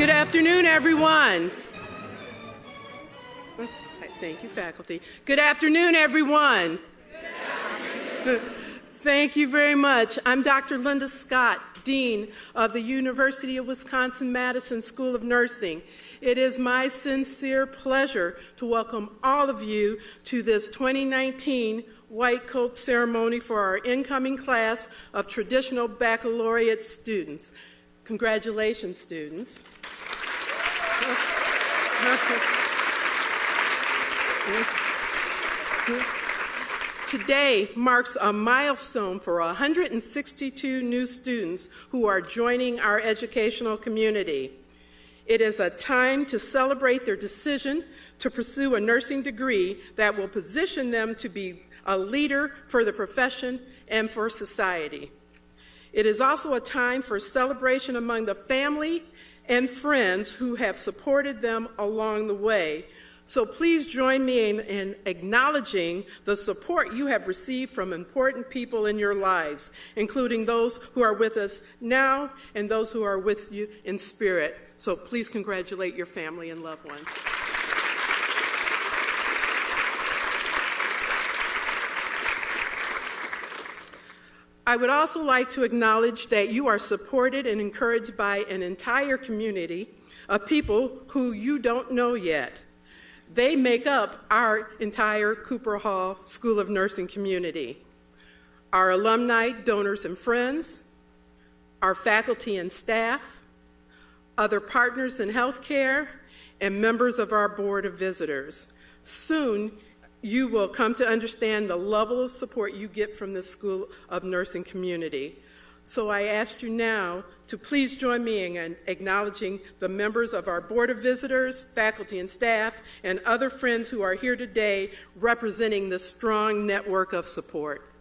Good afternoon, everyone. Thank you, faculty. Good afternoon, everyone. Good afternoon. Thank you very much. I'm Dr. Linda Scott, Dean of the University of Wisconsin-Madison School of Nursing. It is my sincere pleasure to welcome all of you to this 2019 White Coat Ceremony for our incoming class of traditional baccalaureate students. Congratulations, students. Today marks a milestone for 162 new students who are joining our educational community. It is a time to celebrate their decision to pursue a nursing degree that will position them to be a leader for the profession and for society. It is also a time for celebration among the family and friends who have supported them along the way. So please join me in acknowledging the support you have received from important people in your lives, including those who are with us now and those who are with you in spirit. So please congratulate your family and loved ones. I would also like to acknowledge that you are supported and encouraged by an entire community of people who you don't know yet. They make up our entire Cooper Hall School of Nursing community. Our alumni, donors, and friends, our faculty and staff, other partners in healthcare, and members of our board of visitors. Soon, you will come to understand the level of support you get from the School of Nursing community. So I ask you now to please join me in acknowledging the members of our Board of Visitors, faculty and staff, and other friends who are here today representing this strong network of support.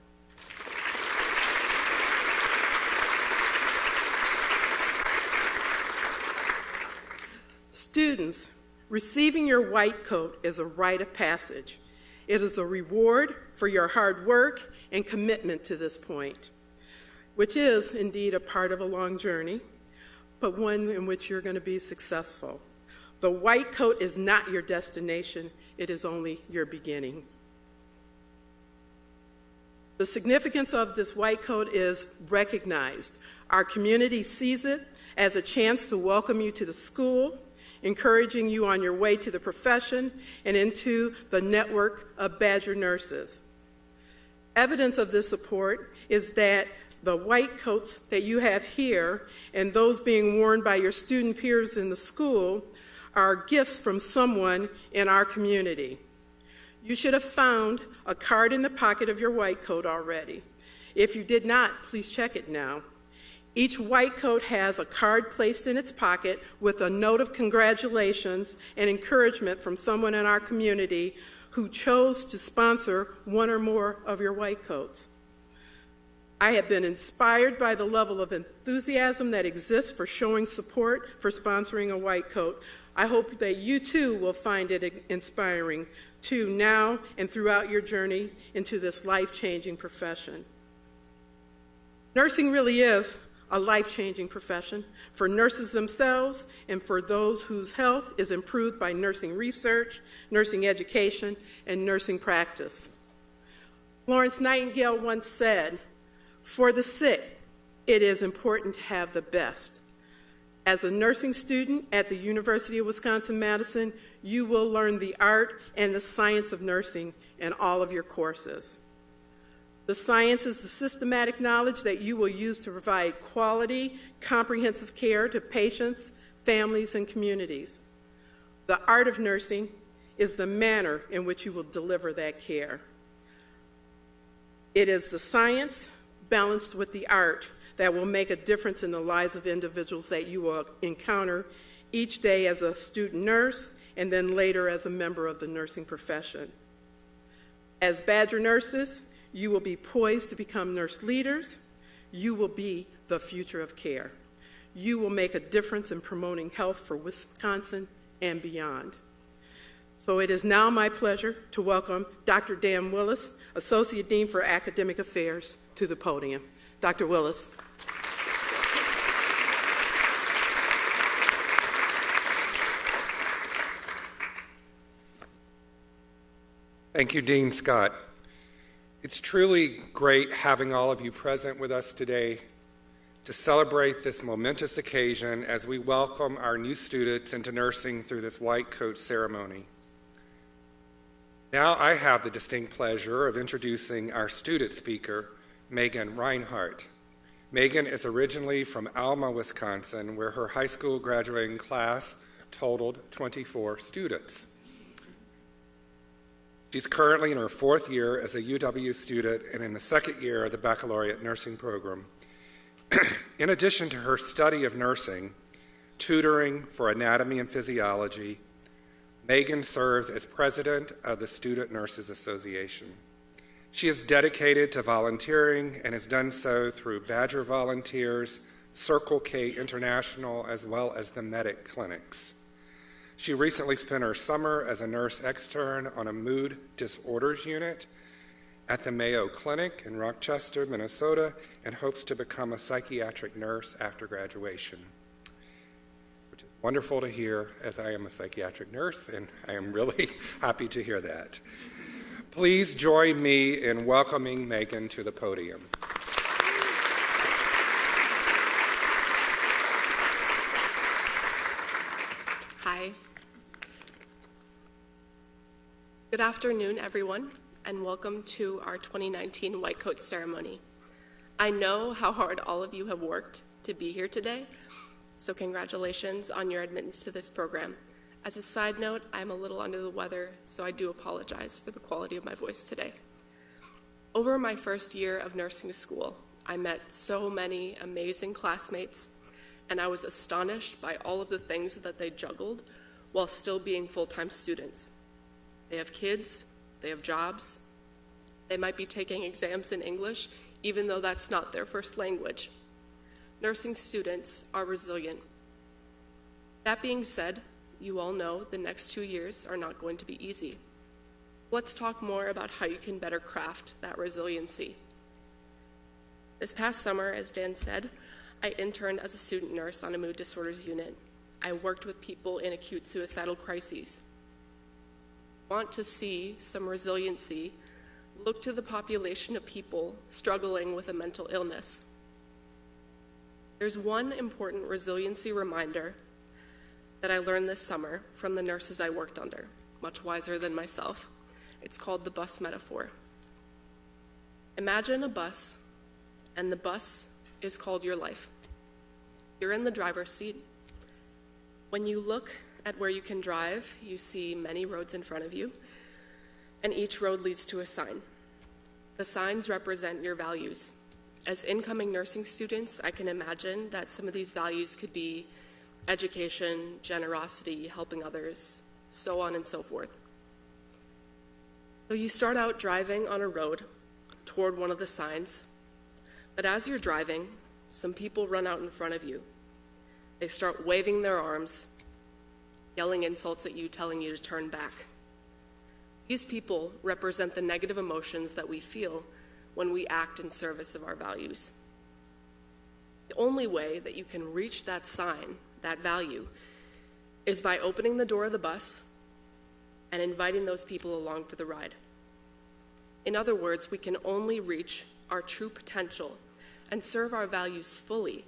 Students, receiving your white coat is a rite of passage. It is a reward for your hard work and commitment to this point, which is indeed a part of a long journey, but one in which you're going to be successful. The white coat is not your destination, it is only your beginning. The significance of this white coat is recognized. Our community sees it as a chance to welcome you to the school, encouraging you on your way to the profession and into the network of Badger nurses. Evidence of this support is that the white coats that you have here and those being worn by your student peers in the school are gifts from someone in our community. You should have found a card in the pocket of your white coat already. If you did not, please check it now. Each white coat has a card placed in its pocket with a note of congratulations and encouragement from someone in our community who chose to sponsor one or more of your white coats. I have been inspired by the level of enthusiasm that exists for showing support for sponsoring a white coat. I hope that you too will find it inspiring too now and throughout your journey into this life-changing profession. Nursing really is a life-changing profession for nurses themselves and for those whose health is improved by nursing research, nursing education, and nursing practice. Florence Nightingale once said, "For the sick, it is important to have the best." As a nursing student at the University of Wisconsin-Madison, you will learn the art and the science of nursing in all of your courses. The science is the systematic knowledge that you will use to provide quality, comprehensive care to patients, families, and communities. The art of nursing is the manner in which you will deliver that care. It is the science balanced with the art that will make a difference in the lives of individuals that you will encounter each day as a student nurse and then later as a member of the nursing profession. As Badger nurses, you will be poised to become nurse leaders. You will be the future of care. You will make a difference in promoting health for Wisconsin and beyond. So it is now my pleasure to welcome Dr. Dan Willis, Associate Dean for Academic Affairs, to the podium. Dr. Willis. Thank you, Dean Scott. It's truly great having all of you present with us today to celebrate this momentous occasion as we welcome our new students into nursing through this white coat ceremony. Now I have the distinct pleasure of introducing our student speaker, Megan Reinhardt. Megan is originally from Alma, Wisconsin, where her high school graduating class totaled 24 students. She's currently in her fourth year as a UW student and in the second year of the baccalaureate nursing program. In addition to her study of nursing, tutoring for anatomy and physiology, Megan serves as president of the Student Nurses Association. She is dedicated to volunteering and has done so through Badger Volunteers, Circle K International, as well as the Medic Clinics. She recently spent her summer as a nurse extern on a mood disorders unit at the Mayo Clinic in Rochester, Minnesota, and hopes to become a psychiatric nurse after graduation. Which is wonderful to hear, as I am a psychiatric nurse, and I am really happy to hear that. Please join me in welcoming Megan to the podium. Hi. Good afternoon, everyone, and welcome to our 2019 White Coat Ceremony. I know how hard all of you have worked to be here today, so congratulations on your admittance to this program. As a side note, I'm a little under the weather, so I do apologize for the quality of my voice today. Over my first year of nursing school, I met so many amazing classmates, and I was astonished by all of the things that they juggled while still being full-time students. They have kids, they have jobs, they might be taking exams in English, even though that's not their first language. Nursing students are resilient. That being said, you all know the next 2 years are not going to be easy. Let's talk more about how you can better craft that resiliency. This past summer, as Dan said, I interned as a student nurse on a mood disorders unit. I worked with people in acute suicidal crises. Want to see some resiliency, look to the population of people struggling with a mental illness. There's one important resiliency reminder that I learned this summer from the nurses I worked under, much wiser than myself. It's called the bus metaphor. Imagine a bus, and the bus is called your life. You're in the driver's seat. When you look at where you can drive, you see many roads in front of you, and each road leads to a sign. The signs represent your values. As incoming nursing students, I can imagine that some of these values could be education, generosity, helping others, so on and so forth. So you start out driving on a road toward one of the signs, but as you're driving, some people run out in front of you. They start waving their arms, yelling insults at you, telling you to turn back. These people represent the negative emotions that we feel when we act in service of our values. The only way that you can reach that sign, that value, is by opening the door of the bus and inviting those people along for the ride. In other words, we can only reach our true potential and serve our values fully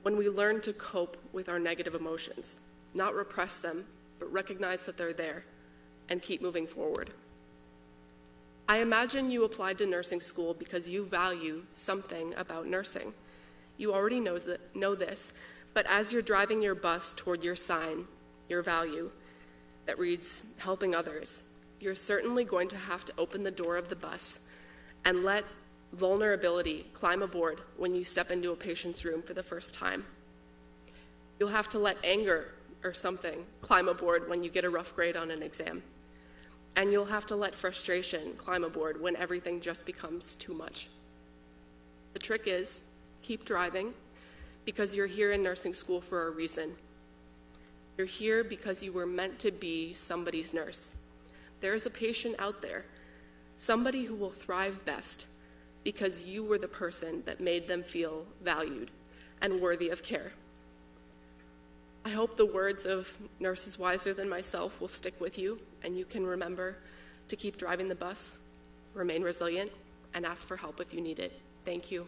when we learn to cope with our negative emotions, not repress them, but recognize that they're there and keep moving forward. I imagine you applied to nursing school because you value something about nursing. You already know this, but as you're driving your bus toward your sign, your value, that reads helping others, you're certainly going to have to open the door of the bus and let vulnerability climb aboard when you step into a patient's room for the first time. You'll have to let anger or something climb aboard when you get a rough grade on an exam. And you'll have to let frustration climb aboard when everything just becomes too much. The trick is, keep driving because you're here in nursing school for a reason. You're here because you were meant to be somebody's nurse. There's a patient out there, somebody who will thrive best because you were the person that made them feel valued and worthy of care. I hope the words of nurses wiser than myself will stick with you, and you can remember to keep driving the bus, remain resilient, and ask for help if you need it. Thank you.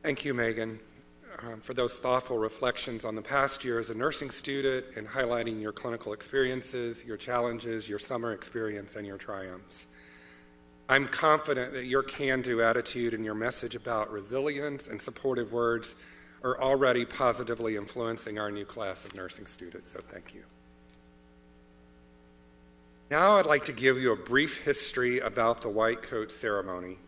Thank you, Megan, for those thoughtful reflections on the past year as a nursing student and highlighting your clinical experiences, your challenges, your summer experience, and your triumphs. I'm confident that your can-do attitude and your message about resilience and supportive words are already positively influencing our new class of nursing students, so thank you. Now I'd like to give you a brief history about the white coat ceremony.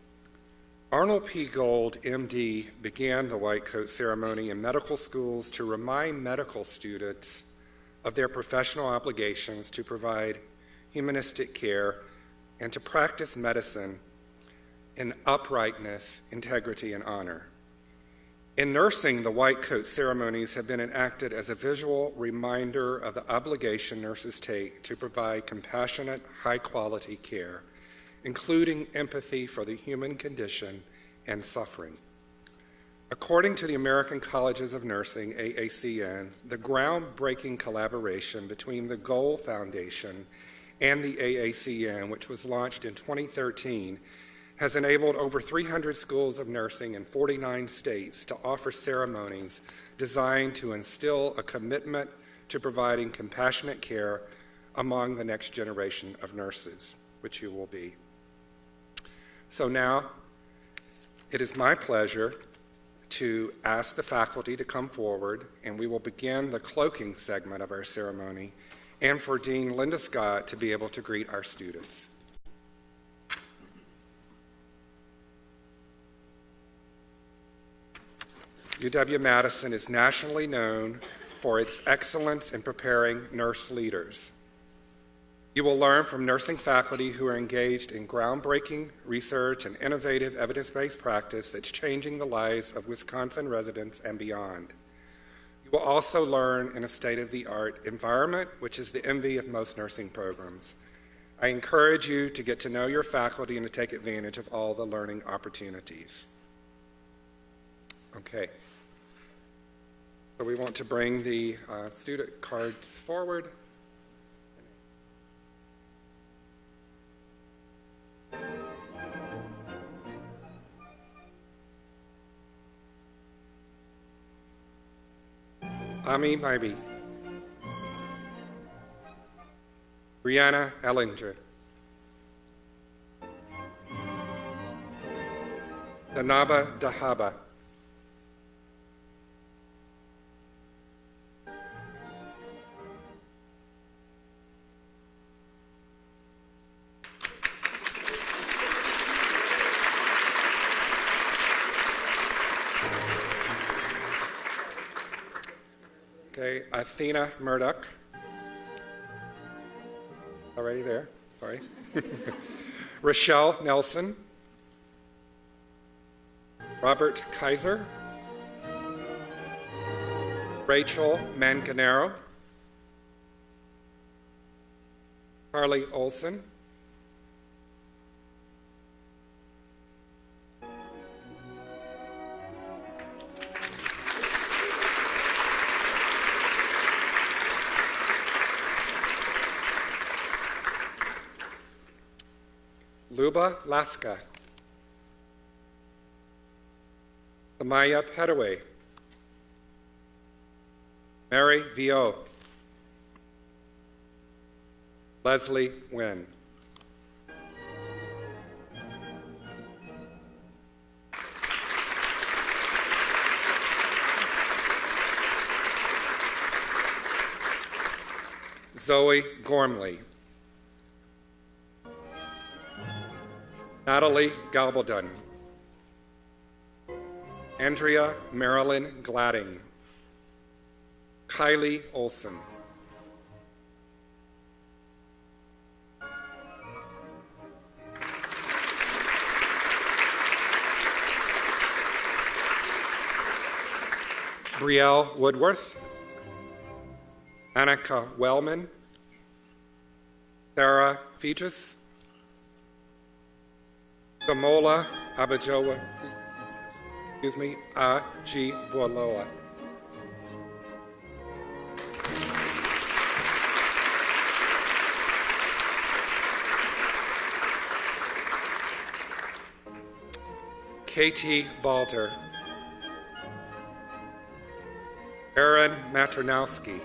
Arnold P. Gold, MD, began the white coat ceremony in medical schools to remind medical students of their professional obligations to provide humanistic care and to practice medicine in uprightness, integrity, and honor. In nursing, the white coat ceremonies have been enacted as a visual reminder of the obligation nurses take to provide compassionate, high-quality care, including empathy for the human condition and suffering. According to the American Colleges of Nursing, AACN, the groundbreaking collaboration between the Goal Foundation and the AACN, which was launched in 2013, has enabled over 300 schools of nursing in 49 states to offer ceremonies designed to instill a commitment to providing compassionate care among the next generation of nurses, which you will be. So now, it is my pleasure to ask the faculty to come forward, and we will begin the cloaking segment of our ceremony, and for Dean Linda Scott to be able to greet our students. UW-Madison is nationally known for its excellence in preparing nurse leaders. You will learn from nursing faculty who are engaged in groundbreaking research and innovative evidence-based practice that's changing the lives of Wisconsin residents and beyond. You will also learn in a state-of-the-art environment, which is the envy of most nursing programs. I encourage you to get to know your faculty and to take advantage of all the learning opportunities. Okay. So we want to bring the student cards forward. Ami Maibi, Brianna Ellinger, Danaba Dahaba, okay, Athena Murdoch. Already there, sorry. Rochelle Nelson. Robert Kaiser. Rachel Manganero. Carly Olson. Luba Laska, Samaya Petaway, Mary Vio, Leslie Wynn. Zoe Gormley, Natalie Galbaldon, Andrea Marilyn Gladding, Kylie Olson, Brielle Woodworth, Annika Wellman, Sarah Fegis, Damola Abajoa, Ajiboloa. Katie Balter, Aaron Maternowski,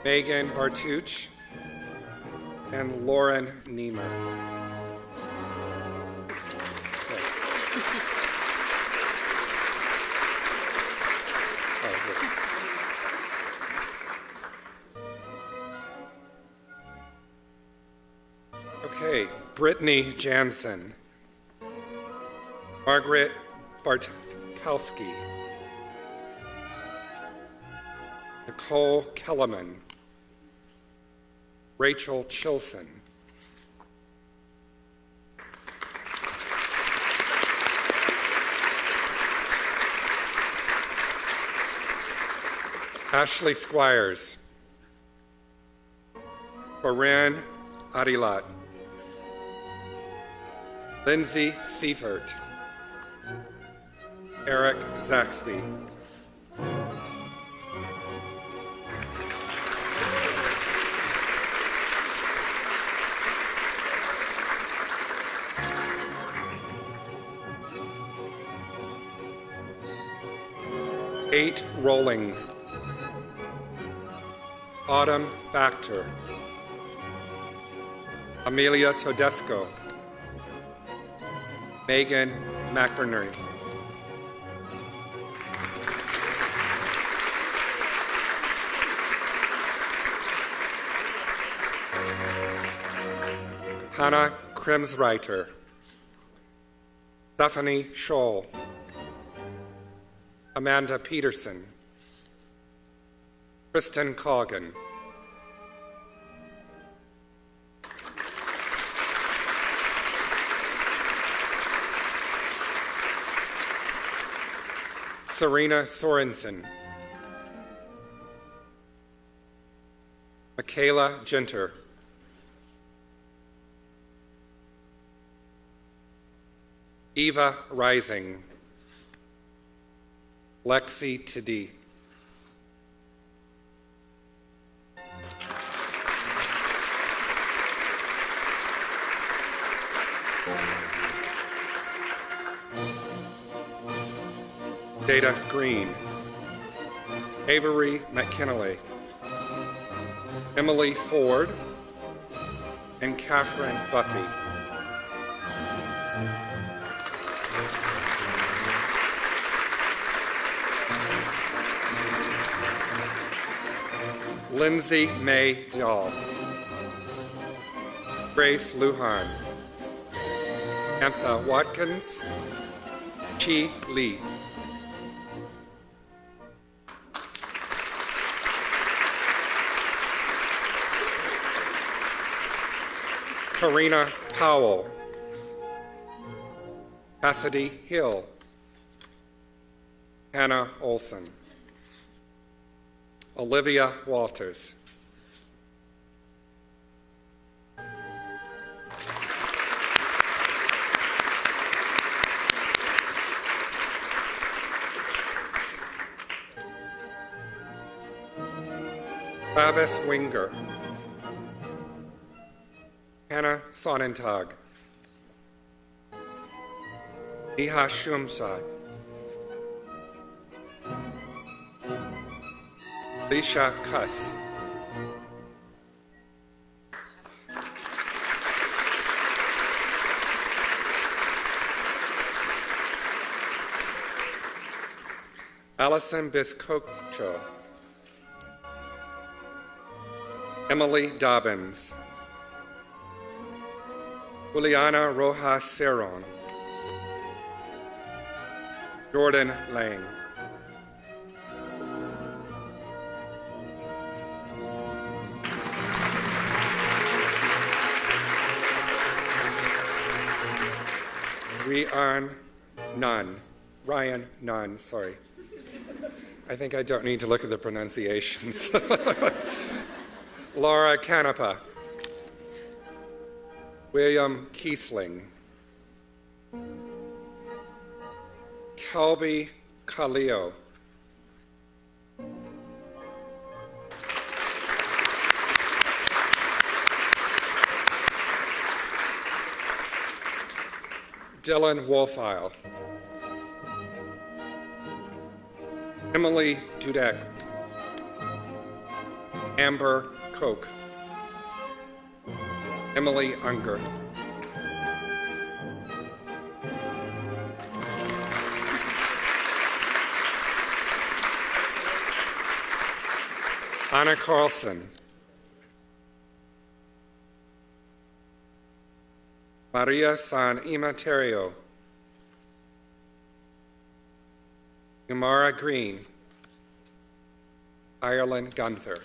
Megan Bartuch, and Lauren Niemer. Okay, Brittany Jansen, Margaret Bartkowski, Nicole Kellerman, Rachel Chilson, Ashley Squires, Corinne Adilat, Lindsay Seifert, Eric Zaxby, Kate Rolling, Autumn Factor, Amelia Todesco, Megan McInerney, Hannah Krimsreiter, Stephanie Scholl, Amanda Peterson, Kristen Coggin, Serena Sorensen, Michaela Genter, Eva Rising, Lexi Tiddy, Data Green, Avery McKinley, Emily Ford, and Catherine Buffy. Lindsay May Dahl, Grace Lujan, Samantha Watkins, Chi Lee. Karina Powell, Cassidy Hill, Hannah Olson, Olivia Walters, Travis Winger, Hannah Sonnentag, Iha Shumsad, Lisha Kuss, Allison Biscocho, Emily Dobbins, Juliana Rojas Cerron, Jordan Lang, Ryan Nunn, sorry. I think I don't need to look at the pronunciations. Laura Canepa, William Kiesling, Kelby Khalil, Dylan Wolfile, Emily Dudek, Amber Koch, Emily Unger, Anna Carlson, Maria San Imaterio, Umara Green, Ireland Gunther.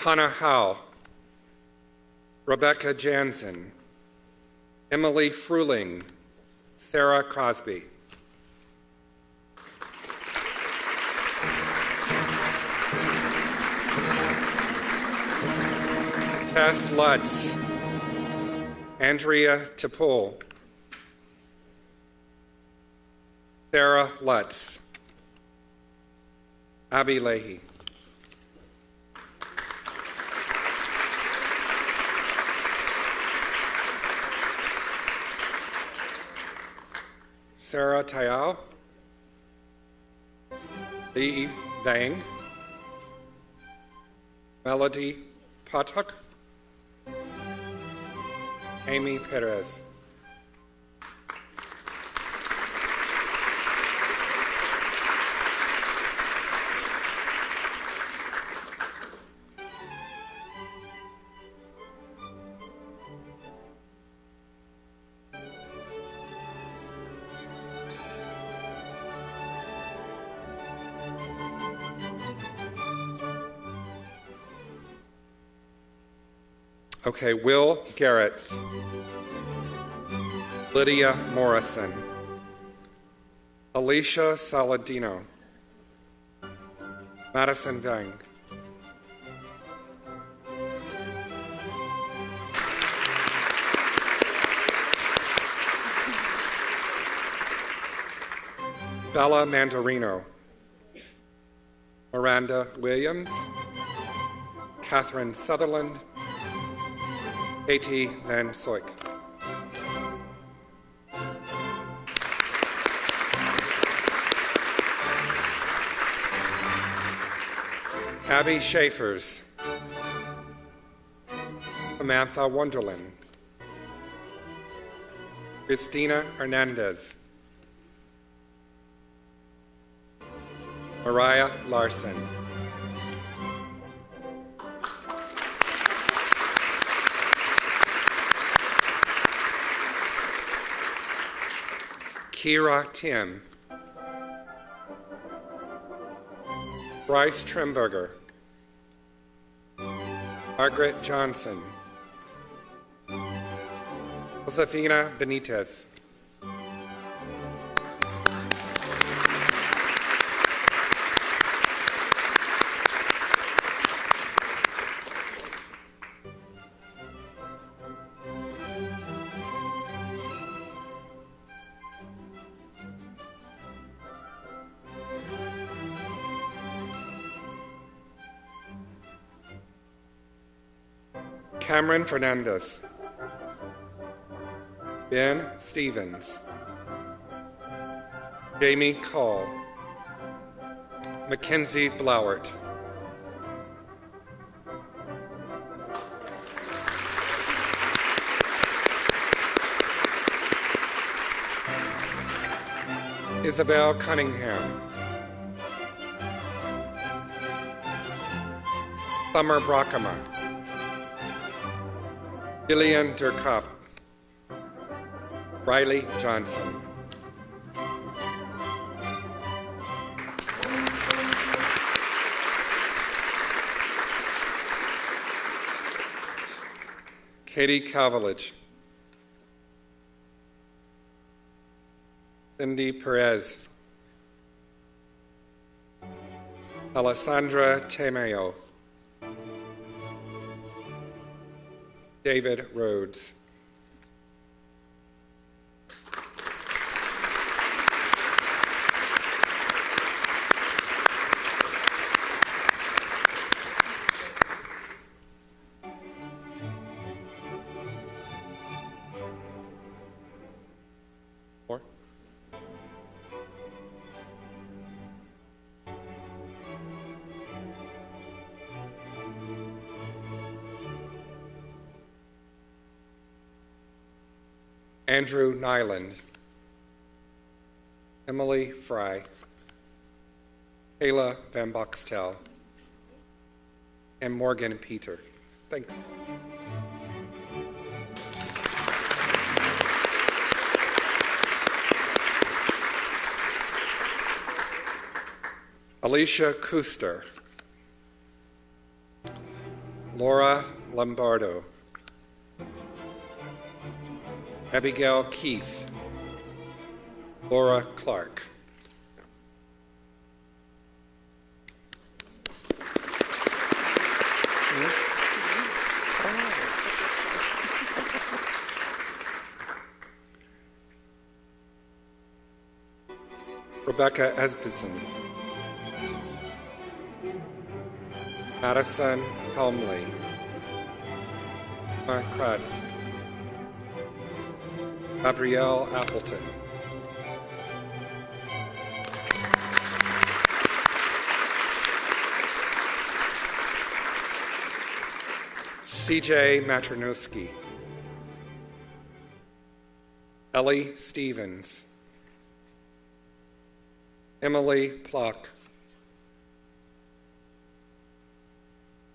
Hannah Howe, Rebecca Jansen, Emily Fruling, Sarah Crosby. Tess Lutz, Andrea Tipol, Sarah Lutz, Abby Leahy. Sarah Tayao, Lee Vang, Melody Patak, Amy Perez. Okay, Will Garrett, Lydia Morrison, Alicia Saladino, Madison Vang, Bella Mandarino, Miranda Williams, Catherine Sutherland, Katie Van Soik. Abby Schaefers, Samantha Wonderland, Christina Hernandez, Mariah Larson, Kira Tim, Bryce Trimberger, Margaret Johnson, Josefina Benitez, Cameron Fernandez, Ben Stevens, Jamie Call, Mackenzie Blowert, Isabel Cunningham, Summer Brockema, Gillian Durkop, Riley Johnson. Katie Cavalich, Cindy Perez, Alessandra Temeo, David Rhodes. More? Andrew Nyland, Emily Fry, Kayla Van Boxtel, and Morgan Peter. Thanks. Alicia Kuster, Laura Lombardo, Abigail Keith, Laura Clark. Rebecca Esbison, Madison Helmley, Mark Kratz, Gabrielle Appleton, CJ Maternowski, Ellie Stevens, Emily Plock,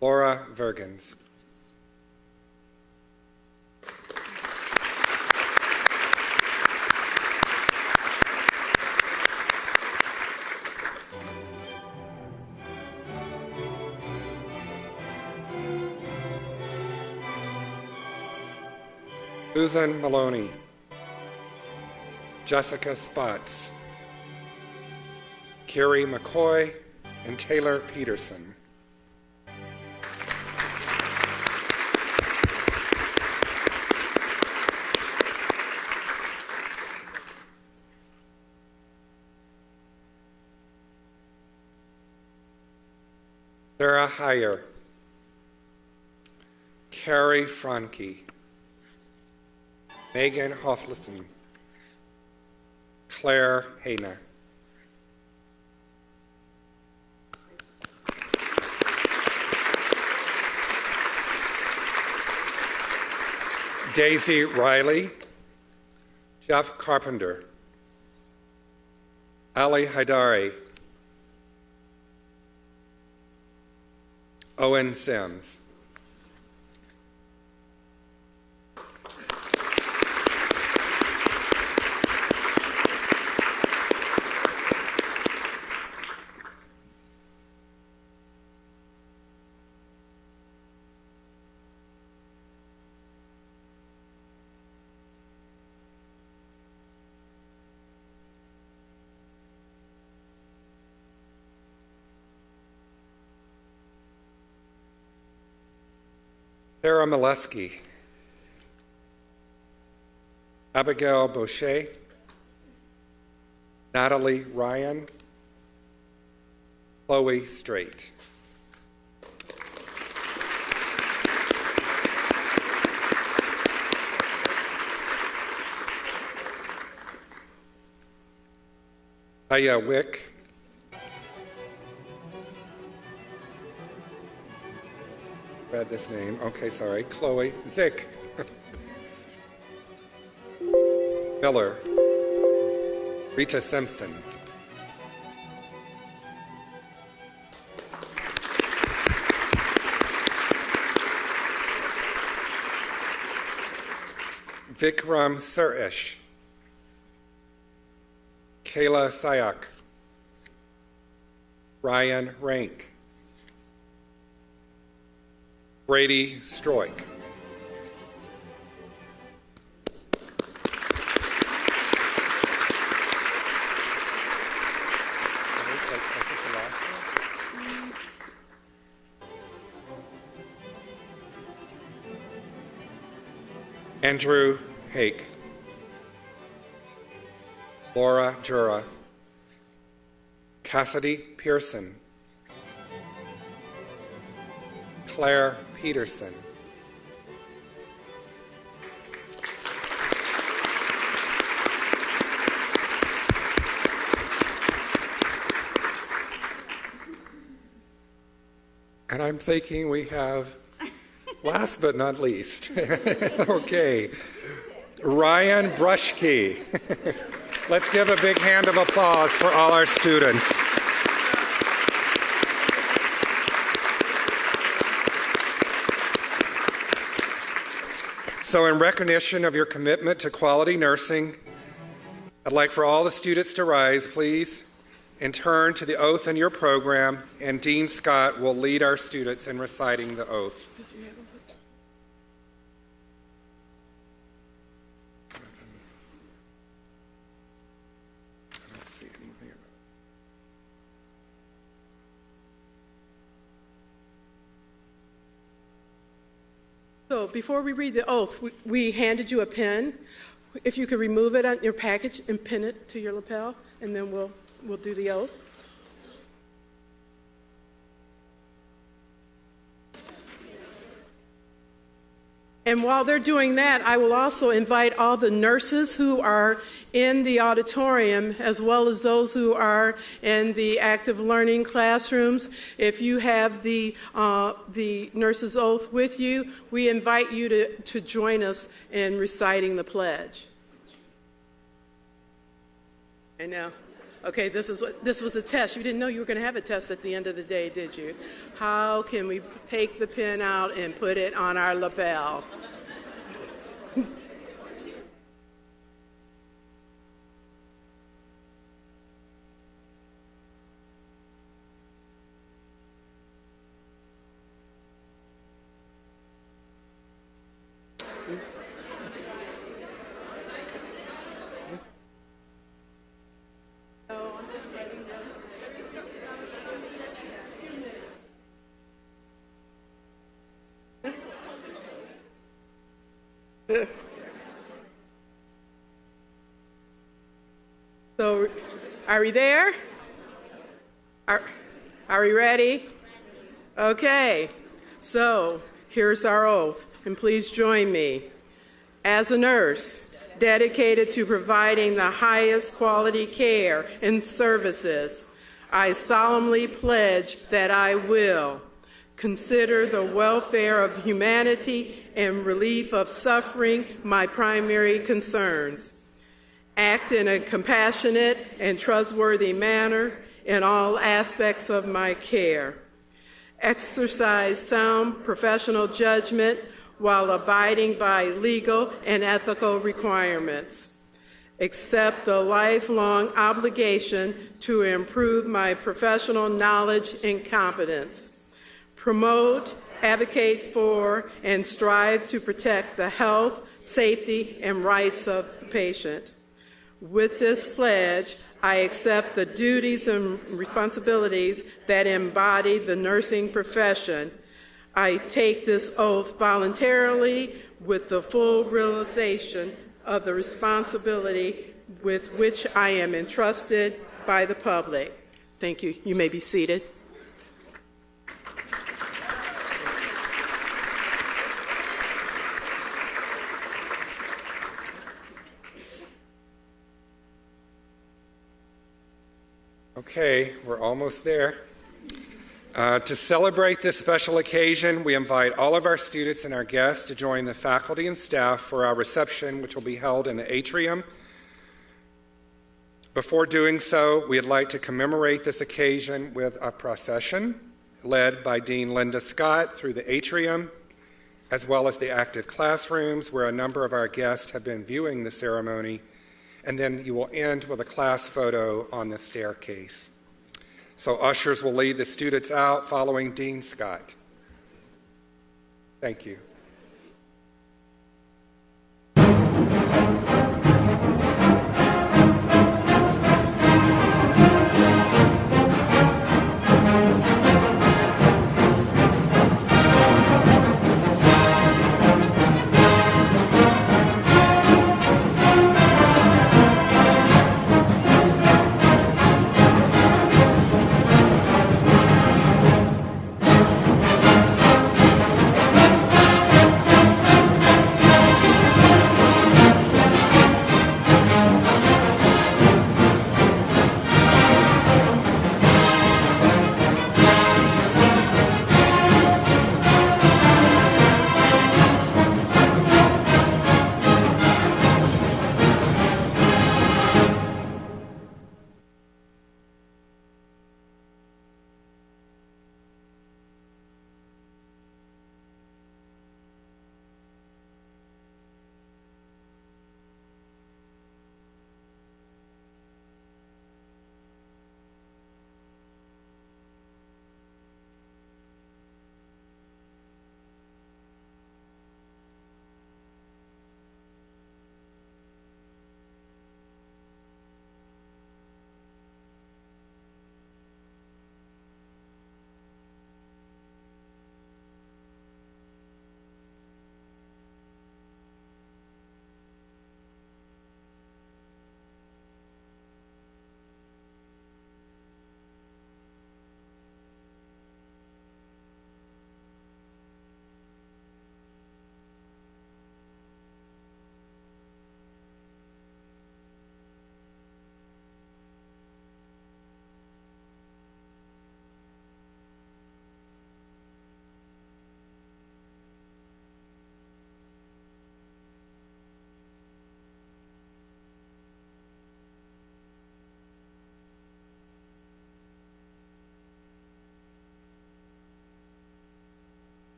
Laura Vergens. Susan Maloney, Jessica Spotts, Carrie McCoy, and Taylor Peterson. Sarah Heyer, Carrie Franke, Megan Hoflison, Claire Hayner. Daisy Riley, Jeff Carpenter, Ali Haidari, Owen Sims. Sarah Molesky, Abigail Boucher, Natalie Ryan, Chloe Strait. Aya Wick, read this name. Okay, sorry. Chloe Zick. Miller. Rita Simpson. Vikram Suresh. Kayla Sayak. Ryan Rank. Brady Stroik. I think the last one. Andrew Hake. Laura Jura. Cassidy Pearson. Claire Peterson. And I'm thinking we have, last but not least, okay, Ryan Brushkey. Let's give a big hand of applause for all our students. So in recognition of your commitment to quality nursing, I'd like for all the students to rise, please, and turn to the oath in your program, and Dean Scott will lead our students in reciting the oath. So before we read the oath, we handed you a pen. If you could remove it on your package and pin it to your lapel, and then we'll do the oath. And while they're doing that, I will also invite all the nurses who are in the auditorium, as well as those who are in the active learning classrooms. If you have the nurse's oath with you, we invite you to join us in reciting the pledge. I know. Okay, this was a test. You didn't know you were going to have a test at the end of the day, did you? How can we take the pin out and put it on our lapel? So, are we there? Are we ready? Okay, so here's our oath, and please join me. As a nurse dedicated to providing the highest quality care and services, I solemnly pledge that I will consider the welfare of humanity and relief of suffering my primary concerns. Act in a compassionate and trustworthy manner in all aspects of my care. Exercise sound professional judgment while abiding by legal and ethical requirements. Accept the lifelong obligation to improve my professional knowledge and competence. Promote, advocate for, and strive to protect the health, safety, and rights of the patient. With this pledge, I accept the duties and responsibilities that embody the nursing profession. I take this oath voluntarily with the full realization of the responsibility with which I am entrusted by the public. Thank you. You may be seated. Okay, we're almost there. To celebrate this special occasion, we invite all of our students and our guests to join the faculty and staff for our reception, which will be held in the atrium. Before doing so, we'd like to commemorate this occasion with a procession led by Dean Linda Scott through the atrium, as well as the active classrooms where a number of our guests have been viewing the ceremony. And then you will end with a class photo on the staircase. So ushers will lead the students out following Dean Scott. Thank you.